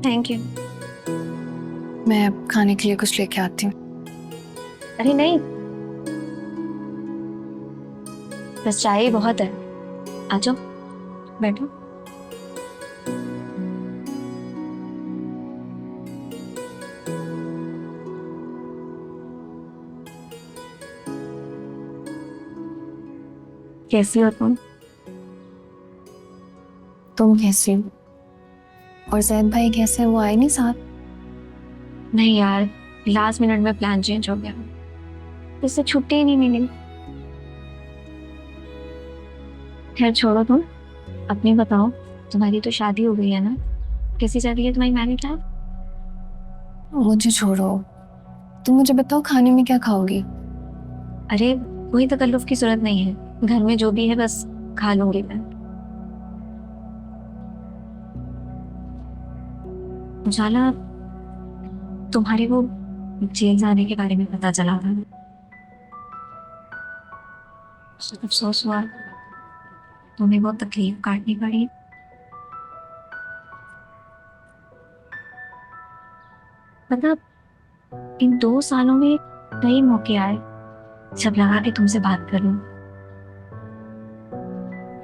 Thank you. मैं अब खाने के लिए कुछ लेके आती हूँ। अरे नहीं, बस चाय ही बहुत है। आ जाओ, बैठो। कैसी हो तुम? तुम कैसी हो? और जैद भाई कैसे हैं? वो आए नहीं साथ? नहीं यार, लास्ट मिनट में प्लान चेंज हो गया, इससे छुट्टी ही नहीं मिली। खैर छोड़ो, तुम अपनी बताओ। तुम्हारी तो शादी हो गई है ना? कैसी चल रही है तुम्हारी मैरिज लाइफ? मुझे छोड़ो, तुम मुझे बताओ खाने में क्या खाओगी? अरे कोई तकल्लुफ की जरूरत नहीं है, घर में जो भी है बस खा लूंगी मैं। उजाला, तुम्हारे वो जेल जाने के बारे में पता चला था। अफसोस हुआ, तुम्हें बहुत तकलीफ काटनी पड़ी। मतलब इन 2 सालों में कई मौके आए जब लगा कि तुमसे बात कर लूं।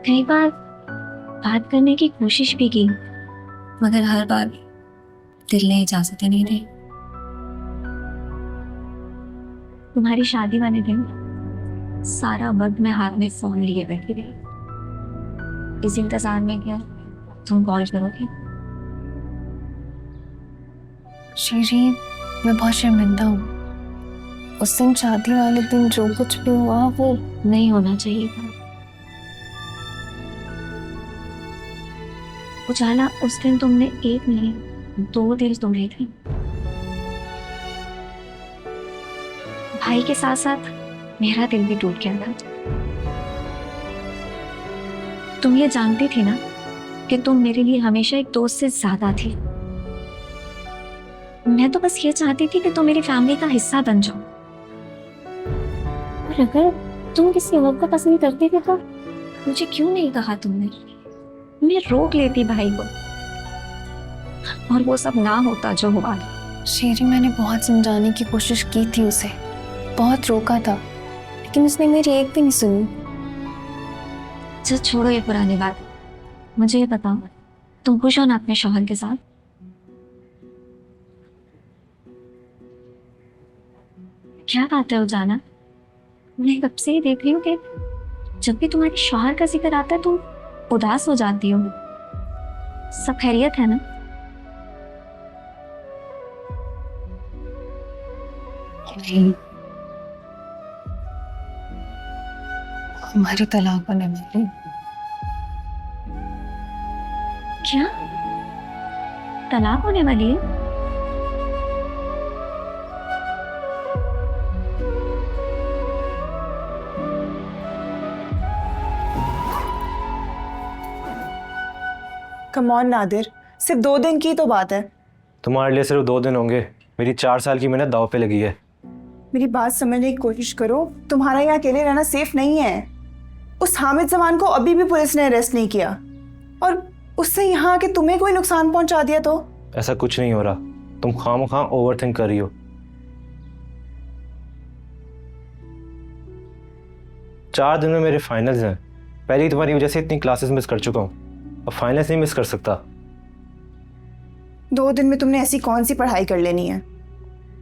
कई बार बात करने की कोशिश भी की, मगर हर बार दिल ने इजाजतें नहीं दी। तुम्हारी शादी वाले दिन सारा वक्त मैं हाथ में फोन लिए बैठी रही, इस इंतजार में क्या तुम कॉल करोगे। शीरी, मैं बहुत शर्मिंदा हूँ। उस दिन शादी वाले दिन जो कुछ भी हुआ वो नहीं होना चाहिए था। उजाला, उस दिन तुमने एक नहीं 2 दिल तोड़े थे। भाई के साथ साथ मेरा दिल भी टूट गया था। तुम ये जानती थी ना कि तुम मेरे लिए हमेशा एक दोस्त से ज्यादा थी। मैं तो बस ये चाहती थी कि तुम मेरी फैमिली का हिस्सा बन जाओ। और अगर तुम किसी और को पसंद करती थी तो मुझे क्यों नहीं कहा तुमने? मैं रोक लेती भाई को, और वो सब ना होता जो हुआ। शीरी, मैंने बहुत समझाने की कोशिश की थी उसे, बहुत रोका था, लेकिन उसने मेरी एक भी नहीं सुनी। चल छोड़ो ये पुरानी बात, मुझे ये बताओ, तुम खुश हो ना अपने शौहर के साथ? क्या बात है उजाला, मैं कब से ही देख रही हूँ कि जब भी तुम्हारे शौहर का जिक्र आता है तुम उदास हो जाती हो। सब खैरियत है ना? नहीं, हमारी तलाक होने वाली। क्या तलाक होने वाली है? कम ऑन नादिर, सिर्फ 2 दिन की तो बात है। तुम्हारे लिए सिर्फ 2 दिन होंगे, मेरी 4 साल की मेहनत दांव पे लगी है। मेरी बात समझने की कोशिश करो, तुम्हारा यहाँ अकेले रहना सेफ नहीं है। उस हामिद जमान को अभी भी पुलिस ने अरेस्ट नहीं किया, और उससे यहाँ आके तुम्हें कोई नुकसान पहुंचा दिया तो? ऐसा कुछ नहीं हो रहा, तुम खामखा ओवर थिंक कर रही हो। 4 दिन में मेरे फाइनल्स हैं। पहले ही तुम्हारी वजह से इतनी क्लासेस मिस कर चुका हूँ, अब फाइनल्स नहीं मिस कर सकता। 2 दिन में तुमने ऐसी कौन सी पढ़ाई कर लेनी है?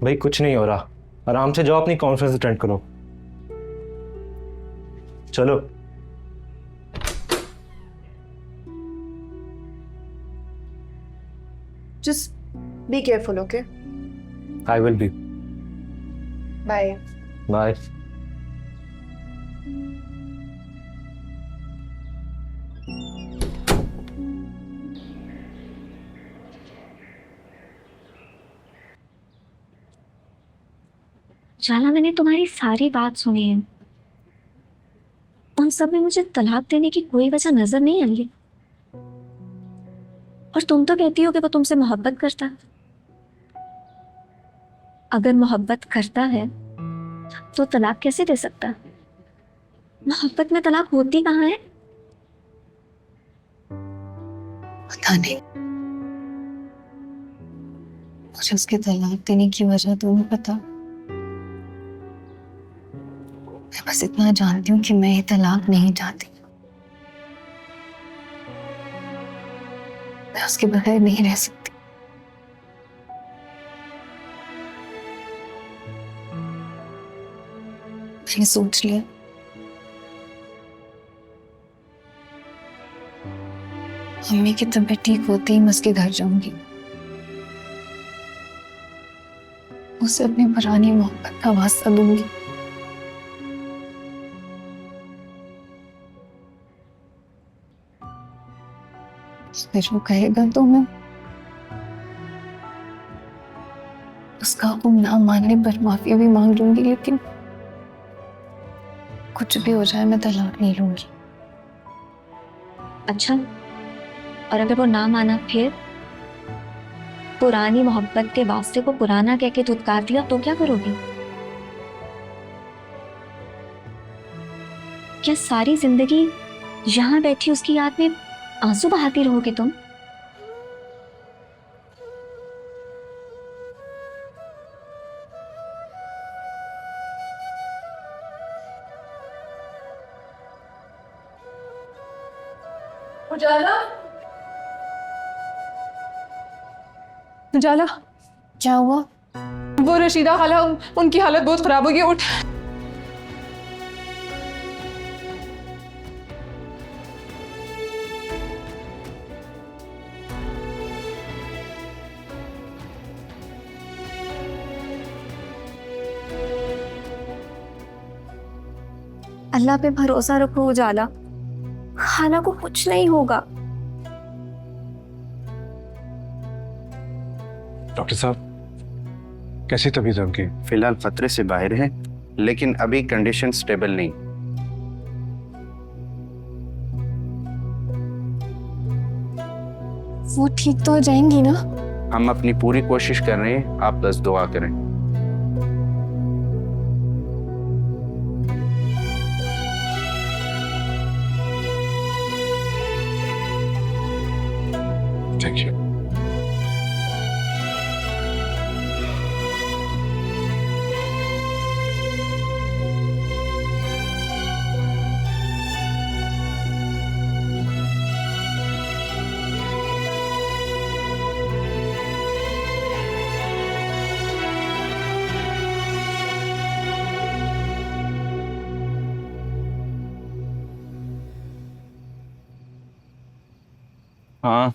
भाई कुछ नहीं हो रहा, आराम से जाओ अपनी कॉन्फ्रेंस अटेंड करो। चलो। Just be careful, okay? I will be. Bye. Bye. Ujala, मैंने तुम्हारी सारी बात सुनी है, उन सब में मुझे तलाक देने की कोई वजह नजर नहीं आई। और तुम तो कहती हो कि वो तुमसे मोहब्बत करता है। अगर मोहब्बत करता है तो तलाक कैसे दे सकता? मोहब्बत में तलाक होती कहाँ है? पता नहीं, मुझे उसके तलाक देने की वजह तो नहीं पता। मैं बस इतना जानती हूँ कि मैं ये तलाक नहीं चाहती। मैं उसके बगैर नहीं रह सकती। मैंने सोच लिया, मम्मी की तबीयत ठीक होते ही मैं उसके घर जाऊंगी, उसे अपनी पुरानी मोहब्बत का वास्ता दूंगी। फिर वो कहेगा तो मैं उसका हुक्म ना मानने पर माफी भी मांग लूंगी, लेकिन कुछ भी हो जाए मैं तलाक नहीं लूंगी। अच्छा, और अगर वो ना माना फिर? पुरानी मोहब्बत के वास्ते को पुराना कह के धुतकार दिया तो क्या करोगी? क्या सारी जिंदगी यहाँ बैठी उसकी याद में आंसू बहाती रहोगे तुम? उजाला, उजाला, क्या हुआ? वो रशीदा खाला, उनकी हालत बहुत खराब हो गई। उठ। अल्लाह पे भरोसा रखो उजाला, खाला को कुछ नहीं होगा। डॉक्टर साहब, कैसी तबीयत है उनकी? फिलहाल खतरे से बाहर है, लेकिन अभी कंडीशन स्टेबल नहीं। वो ठीक तो हो जाएंगी ना? हम अपनी पूरी कोशिश कर रहे हैं, आप बस दुआ करें। Thank you. हाँ,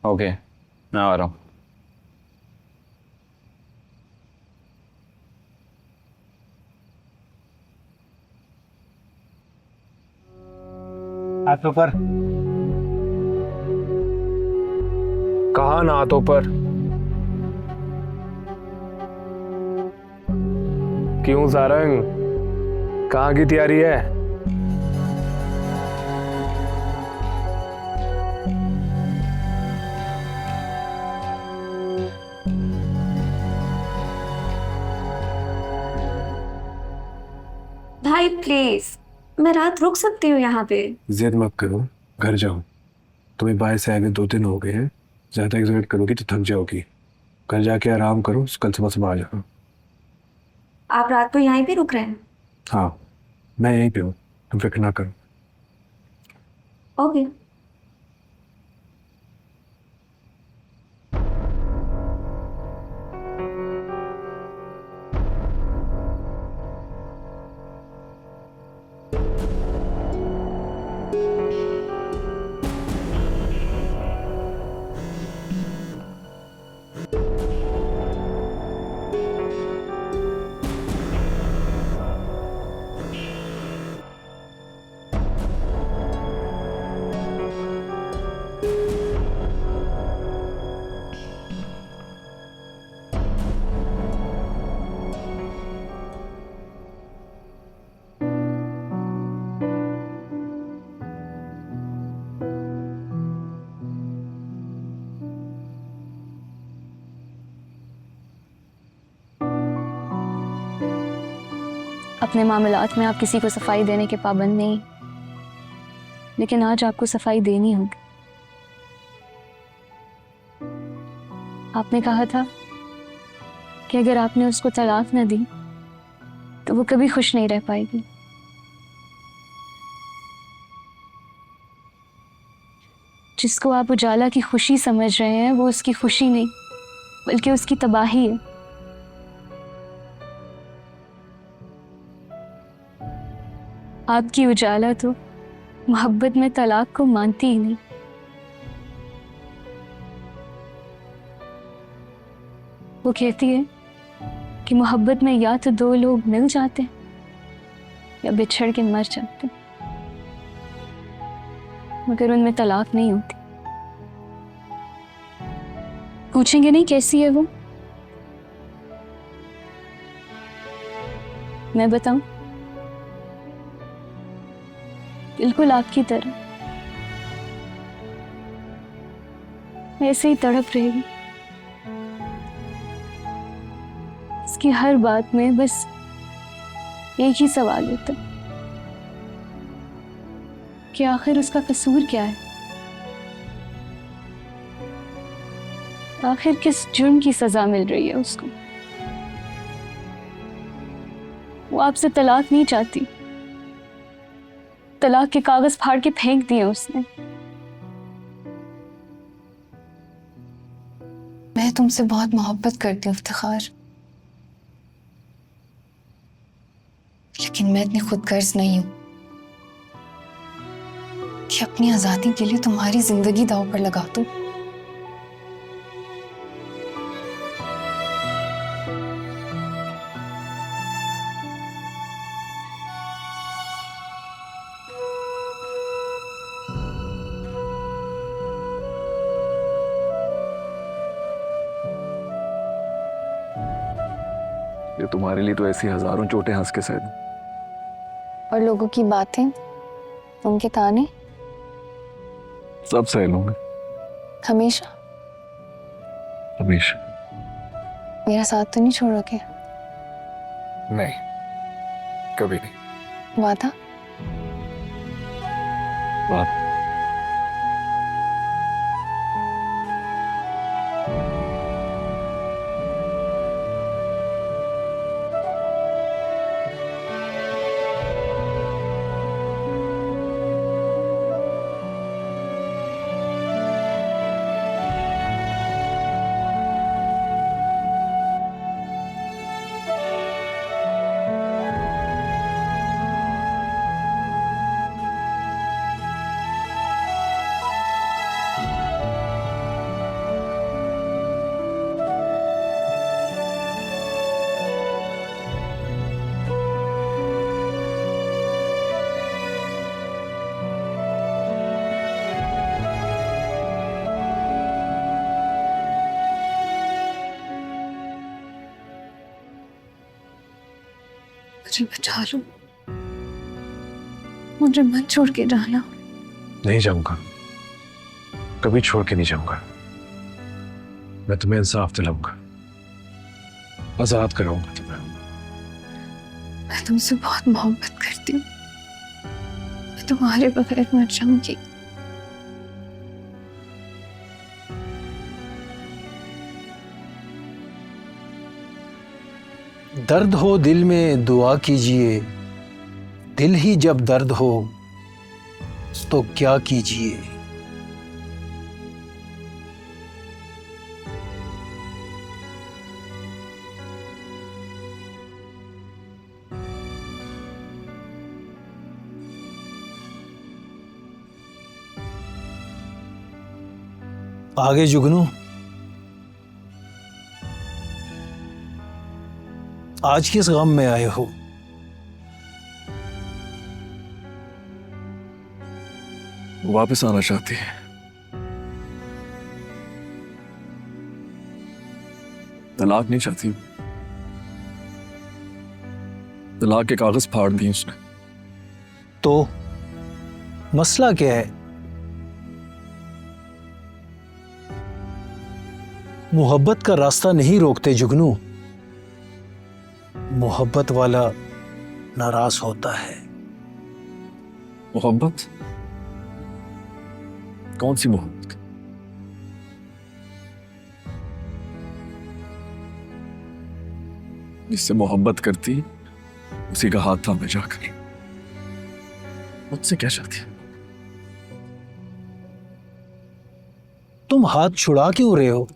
ओके, मैं आ रहा हूँ। हाथों पर कहा ना हाथों पर? क्यों सारंग, कहाँ की तैयारी है? भाई प्लीज, मैं रात रुक सकती हूँ यहाँ पे? जिद मत करो, घर जाओ। तुम्हें बाहर से आगे 2 दिन हो गए हैं, ज्यादा एग्जर्ट करोगी तो थक जाओगी। घर जाके आराम करो, कल सुबह आ जाओ। आप रात को यहीं पे रुक रहे हैं? हाँ, मैं यहीं पे हूँ, तुम फिक्र ना करो। ओके। अपने मामलात में आप किसी को सफाई देने के पाबंद नहीं, लेकिन आज आपको सफाई देनी होगी। आपने कहा था कि अगर आपने उसको तलाक न दी तो वो कभी खुश नहीं रह पाएगी। जिसको आप उजाला की खुशी समझ रहे हैं वो उसकी खुशी नहीं बल्कि उसकी तबाही है। आपकी उजाला तो मोहब्बत में तलाक को मानती ही नहीं। वो कहती है कि मोहब्बत में या तो दो लोग मिल जाते हैं या बिछड़ के मर जाते हैं, मगर उनमें तलाक नहीं होती। पूछेंगे नहीं कैसी है वो? मैं बताऊं? बिल्कुल आपकी तरह ऐसे ही तड़प रहेगी। इसकी हर बात में बस एक ही सवाल होता कि आखिर उसका कसूर क्या है, आखिर किस जुर्म की सजा मिल रही है उसको। वो आपसे तलाक नहीं चाहती, तलाक के कागज फाड़ के फेंक दिए उसने। मैं तुमसे बहुत मोहब्बत करती हूँ इफ्तिखार, लेकिन मैं इतनी खुदगर्ज नहीं हूं कि अपनी आजादी के लिए तुम्हारी जिंदगी दांव पर लगा दूं। ये तुम्हारे लिए तो ऐसी हजारों चोटें हंस के सह दूं। और लोगों की बातें, उनके ताने सब सह लूंगा हमेशा। हमेशा। मेरा साथ तो नहीं छोड़ोगे? नहीं, कभी नहीं। वादा? बात मुझे बचा लो, मुझे मत छोड़ के जाना। नहीं जाऊंगा, कभी छोड़ के नहीं जाऊंगा। मैं तुम्हें इंसाफ दिलाऊंगा, आजाद कराऊंगा तुम्हें। मैं तुमसे बहुत मोहब्बत करती हूँ, मैं तुम्हारे बगैर मर जाऊंगी। दर्द हो दिल में दुआ कीजिए, दिल ही जब दर्द हो तो क्या कीजिए। आगे जुगनू, आज किस गम में आए हो? वापस आना चाहती है। तलाक नहीं चाहती, तलाक के कागज फाड़ दिए उसने। तो मसला क्या है? मोहब्बत का रास्ता नहीं रोकते जुगनू, मोहब्बत वाला नाराज होता है। मोहब्बत? कौन सी मोहब्बत? जिससे मोहब्बत करती उसी का हाथ थामे जाकर। मुझसे क्या चाहती है? तुम हाथ छुड़ा क्यों रहे हो?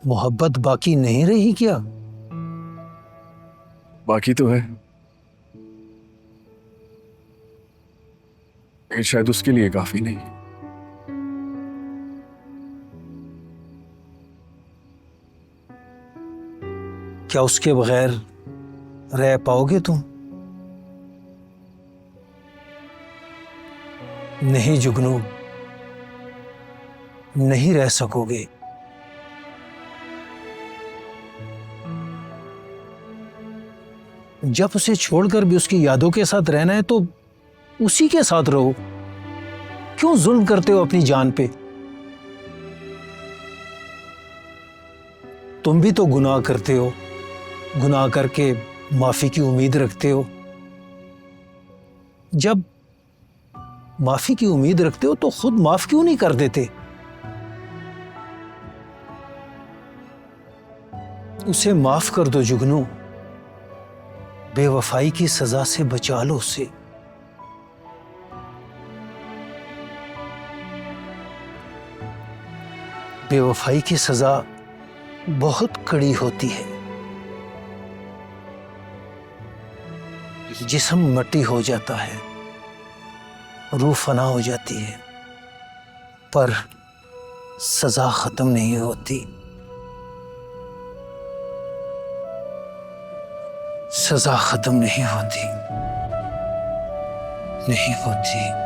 मोहब्बत बाकी नहीं रही क्या? बाकी तो है, लेकिन शायद उसके लिए काफी नहीं। क्या उसके बगैर रह पाओगे तुम? नहीं जुगनू, नहीं रह सकोगे। जब उसे छोड़कर भी उसकी यादों के साथ रहना है तो उसी के साथ रहो। क्यों जुल्म करते हो अपनी जान पे? तुम भी तो गुनाह करते हो, गुनाह करके माफी की उम्मीद रखते हो। जब माफी की उम्मीद रखते हो तो खुद माफ क्यों नहीं कर देते? उसे माफ कर दो जुगनू, बेवफाई की सजा से बचा लो उसे। बेवफाई की सजा बहुत कड़ी होती है। जिस्म मट्टी हो जाता है, रूह फना हो जाती है, पर सजा खत्म नहीं होती। सजा खत्म नहीं होती, नहीं होती।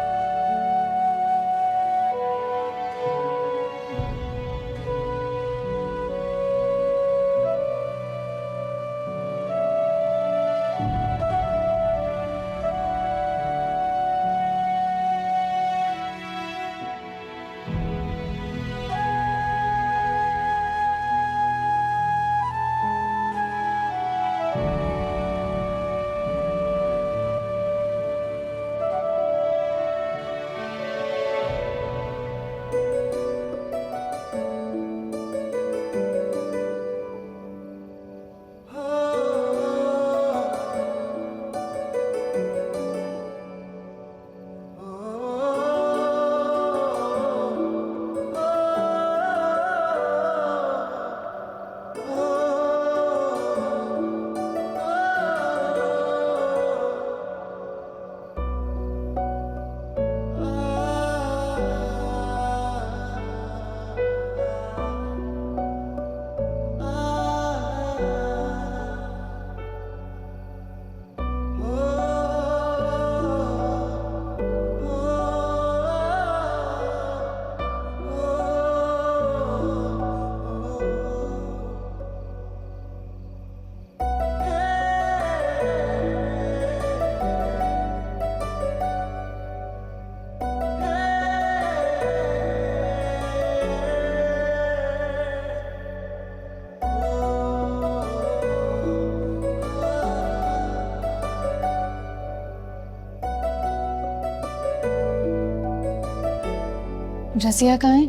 रसिया कहाँ है?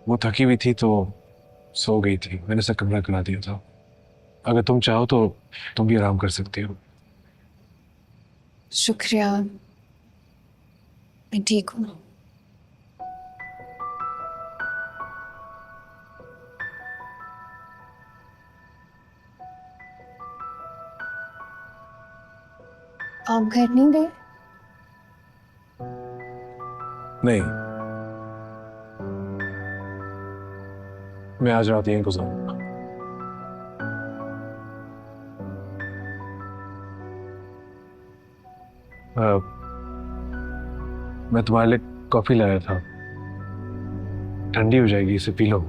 वो थकी हुई थी तो सो गई थी। मैंने उसे कमरा करा दिया था। अगर तुम चाहो तो तुम भी आराम कर सकती हो। शुक्रिया, मैं ठीक हूँ। आप घर नहीं गए? नहीं, मैं आज रात यहीं गुजारूंगा। मैं तुम्हारे लिए कॉफी लाया था, ठंडी हो जाएगी, इसे पी लो।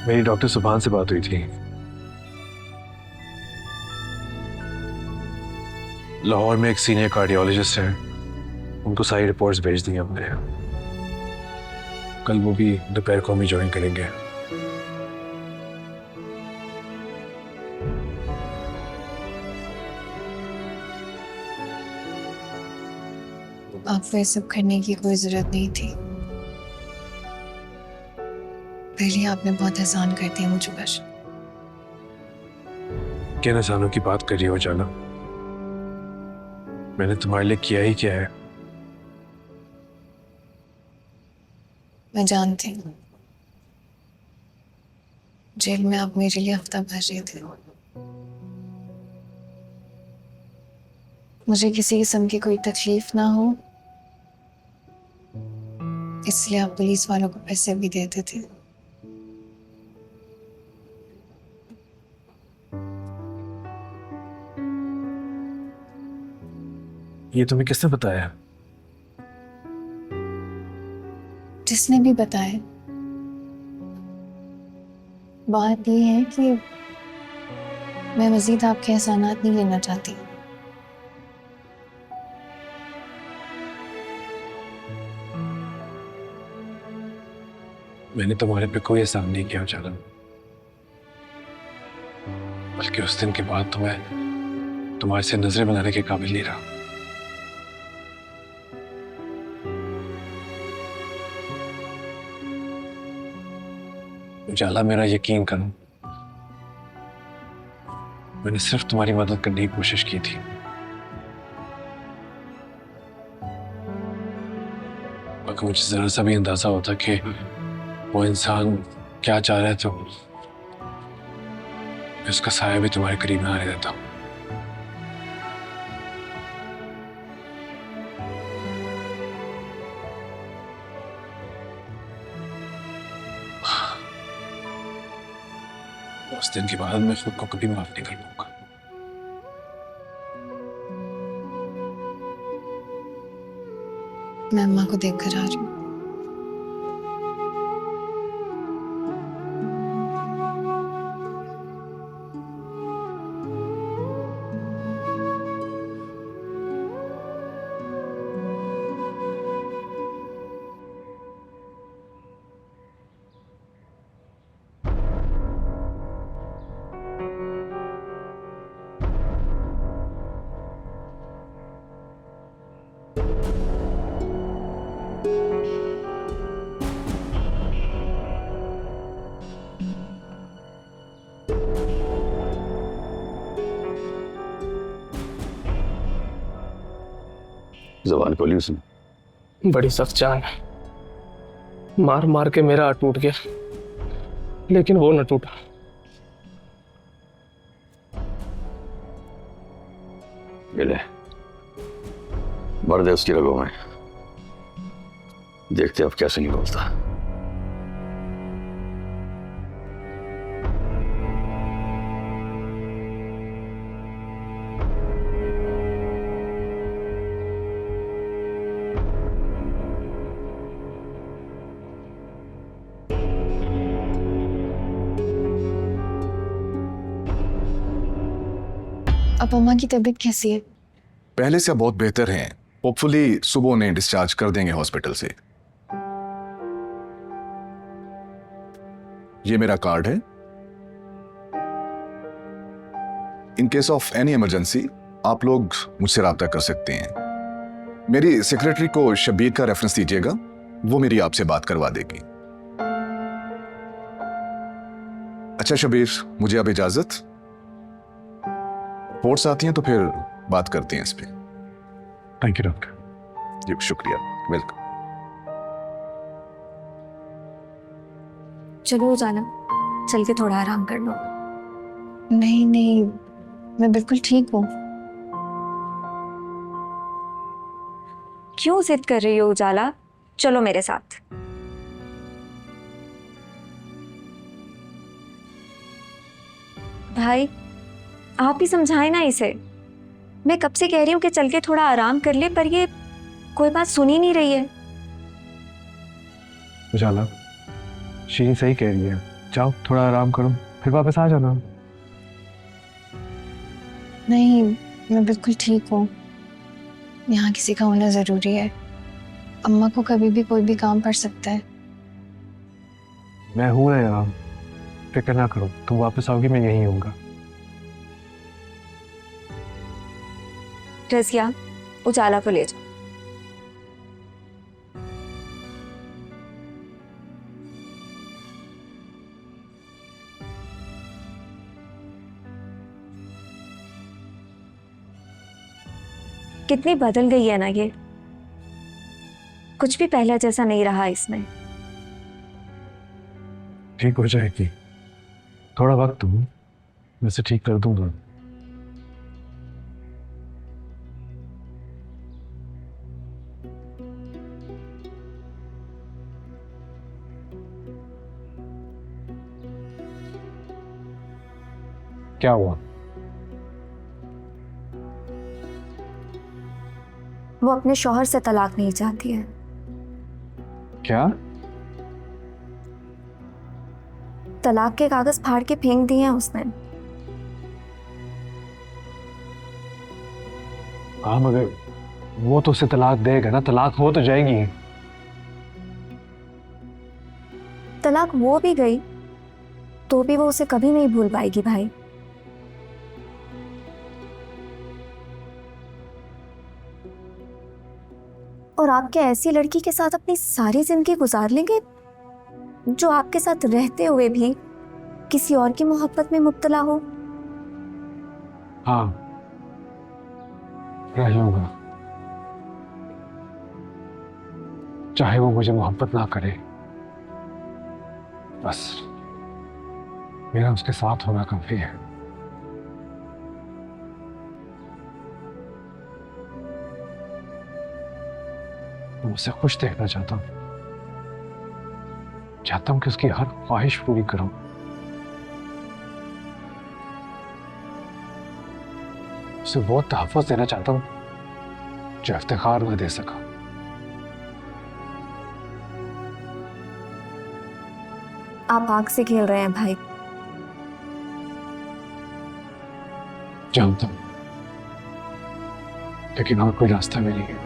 मेरी डॉक्टर सुभान से बात हुई थी। लाहौर में एक सीनियर कार्डियोलॉजिस्ट है, उनको सारी रिपोर्ट्स भेज दी हमने। कल वो भी दोपहर को हमें ज्वाइन करेंगे। आपको ये सब करने की कोई जरूरत नहीं थी। पहले आपने बहुत एहसान कर दिया मुझ पर। किन एहसानों की बात कर रही हो जाना? मैंने तुम्हारे लिए किया ही क्या है? मैं जानती हूँ, जेल में आप मेरे लिए हफ्ता भर रहे थे। मुझे किसी किस्म की कोई तकलीफ ना हो, इसलिए आप पुलिस वालों को पैसे भी देते थे। ये तुम्हें किसने बताया? जिसने भी बताया। बात ये है कि मैं मजीद आपके एहसानात नहीं लेना चाहती। मैंने तुम्हारे पे कोई एहसान नहीं किया जाना, बल्कि उस दिन के बाद तो मैं तुम्हारे से नजरें बनाने के काबिल नहीं रहा। उजाला, मेरा यकीन करो, मैंने सिर्फ तुम्हारी मदद करने की कोशिश की थी। अगर मुझे जरा सा भी अंदाजा होता कि वो इंसान क्या चाह रहा है तो मैं उसका साया भी तुम्हारे करीब ना आने देता। उस दिन के बाद मैं खुद को कभी माफ नहीं कर पाऊंगा। मैं अम्मा को देख कर आ रही हूँ। जबान खोली उसने। बड़ी सख्त जान, मार मार के मेरा हाथ टूट गया, लेकिन वो न टूटा। ये ले, भर दे उसकी रगों में, देखते अब कैसे निकलता। अब अम्मा की तबीयत कैसी है? पहले से बहुत बेहतर हैं। होपफुली सुबह उन्हें डिस्चार्ज कर देंगे हॉस्पिटल से। ये मेरा कार्ड है। In case of any emergency आप लोग मुझसे रब्ता कर सकते हैं। मेरी सेक्रेटरी को शबीर का रेफरेंस दीजिएगा, वो मेरी आपसे बात करवा देगी। अच्छा शबीर, मुझे अब इजाजत। रिपोर्ट्स आती हैं तो फिर बात करते हैं इस पे। Thank you doctor. जी शुक्रिया, वेलकम। चलो जाना, चल के थोड़ा आराम कर लो। नहीं नहीं, मैं बिल्कुल ठीक हूँ। क्यों जिद कर रही हो उजाला? चलो मेरे साथ। भाई आप ही समझाए ना इसे। मैं कब से कह रही हूँ कि चल के थोड़ा आराम कर ले, पर ये कोई बात सुन ही नहीं रही है। उजाला, शीरी सही कह रही है, जाओ थोड़ा आराम करो, फिर वापस आ जाना। नहीं, मैं बिल्कुल ठीक हूँ। यहाँ किसी का होना जरूरी है। अम्मा को कभी भी कोई भी काम पड़ सकता है। मैं हूँ ना यहाँ, फिक्र ना करो। तुम वापस आओगी, मैं यहीं हूँगा। रज़िया, उजाला को ले जाओ। कितनी बदल गई है ना ये, कुछ भी पहले जैसा नहीं रहा इसमें। ठीक हो जाएगी, थोड़ा वक्त दो, मैं इसे ठीक कर दूंगा। क्या हुआ? वो अपने शौहर से तलाक नहीं चाहती है। क्या? तलाक के कागज फाड़ के फेंक दिए हैं उसने। हाँ, मगर वो तो उसे तलाक देगा ना, तलाक हो तो जाएगी। तलाक वो भी गई तो भी वो उसे कभी नहीं भूल पाएगी भाई। और आप क्या ऐसी लड़की के साथ अपनी सारी जिंदगी गुजार लेंगे जो आपके साथ रहते हुए भी किसी और की मोहब्बत में मुब्तला हो? हाँ, रहूंगा, चाहे वो मुझे मोहब्बत ना करे, बस मेरा उसके साथ होना काफी है। मैं उसे खुश देखना चाहता हूँ कि उसकी हर ख्वाहिश पूरी करूं। उसे वो तहफ़्फ़ुज़ देना चाहता हूं जो इफ्तिखार न दे सका। आप आग से खेल रहे हैं भाई। जानता हूं, लेकिन और कोई रास्ता भी नहीं है।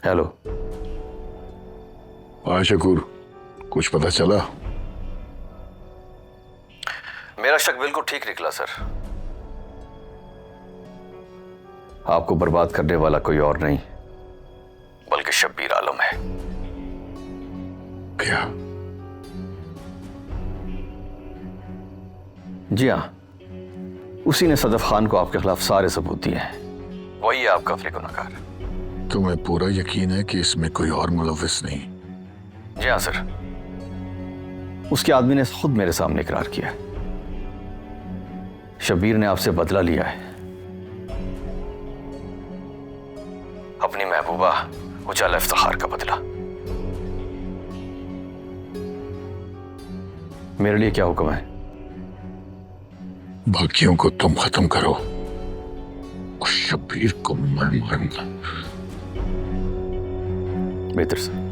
हेलो। हाँ शकूर, कुछ पता चला? मेरा शक बिल्कुल ठीक निकला सर। आपको बर्बाद करने वाला कोई और नहीं बल्कि शब्बीर आलम है। क्या? जी हाँ, उसी ने सदफ खान को आपके खिलाफ सारे सबूत दिए हैं। वही है आपका असली गुनहगार। तुम्हें पूरा यकीन है कि इसमें कोई और मुलव्विस नहीं? जी हाँ सर, उसके आदमी ने खुद मेरे सामने इकरार किया है। शब्बीर ने आपसे बदला लिया है, अपनी महबूबा उजाला इफ्तिखार का बदला। मेरे लिए क्या हुक्म है? बाकियों को तुम खत्म करो और शब्बीर को मैं मारूंगा। बेहतर सर।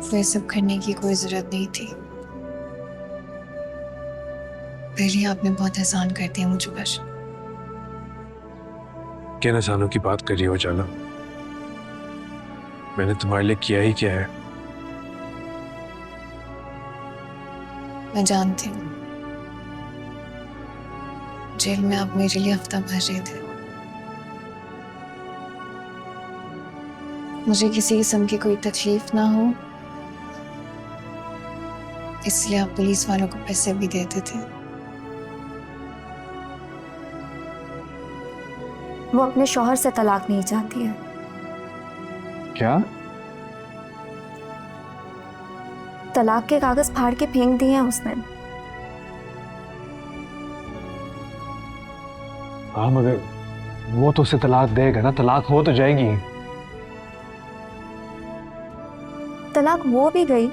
आपको ये सब करने की कोई जरूरत नहीं थी, फिर ही आपने बहुत एहसान कर दिया मुझ पर। किन एहसानों की बात कर रही हो जाना? मैंने तुम्हारे लिए किया ही क्या है? मैं जानती हूँ, जेल में आप मेरे लिए हफ्ता भर रहे थे। मुझे किसी किस्म की कोई तकलीफ ना हो, इसलिए आप पुलिस वालों को पैसे भी देते थे। वो अपने शौहर से तलाक नहीं चाहती है। क्या? तलाक के कागज फाड़ के फेंक दिए हैं उसने। हाँ, मगर वो तो उसे तलाक देगा ना, तलाक हो तो जाएगी। तलाक वो भी गई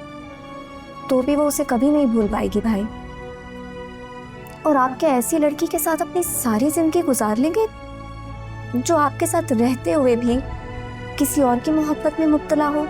तो भी वो उसे कभी नहीं भूल पाएगी भाई। और आप क्या ऐसी लड़की के साथ अपनी सारी जिंदगी गुजार लेंगे जो आपके साथ रहते हुए भी किसी और की मोहब्बत में मुब्तला हो?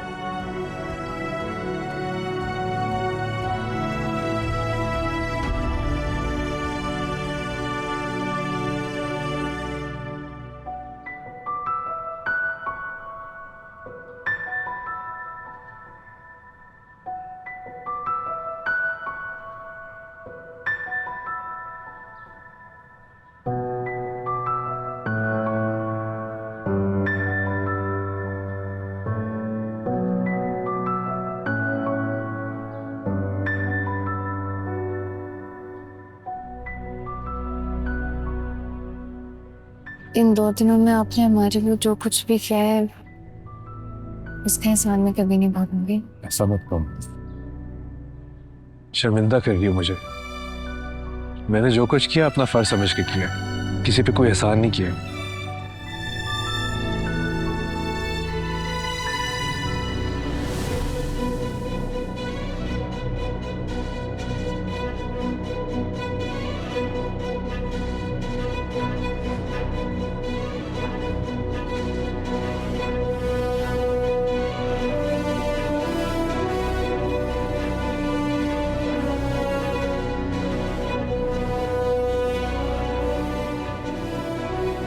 इन 2 दिनों में आपने हमारे लिए जो कुछ भी किया है, उसका एहसान मैं कभी नहीं भूलूंगी। ऐसा मत कहो, शर्मिंदा कर रही हो मुझे। मैंने जो कुछ किया अपना फर्ज समझ के किया, किसी पे कोई एहसान नहीं किया।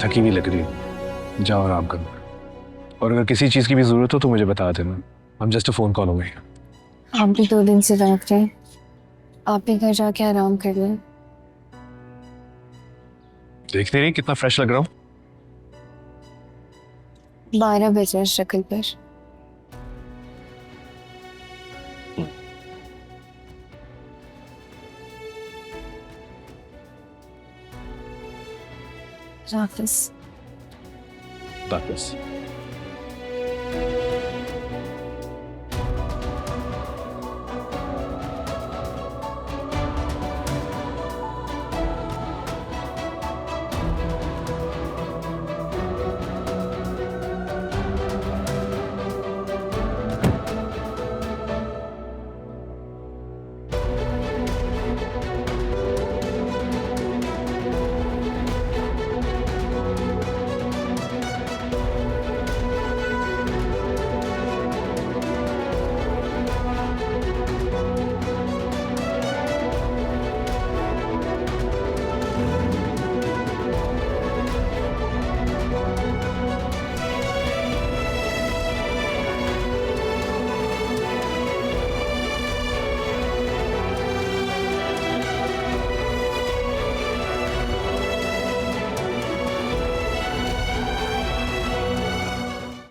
थकी भी लग रही है, जाओ आराम करना। और अगर किसी चीज़ की भी ज़रूरत हो तो मुझे बता देना, हम जस्ट अ फ़ोन कॉल हो गए। आप भी 2 दिन से बैठ रहे, आप भी घर जाके आराम कर लें। देखते नहीं कितना फ्रेश लग रहा हूँ। 12 बजे शक्ल पर। हाफिज़। वापस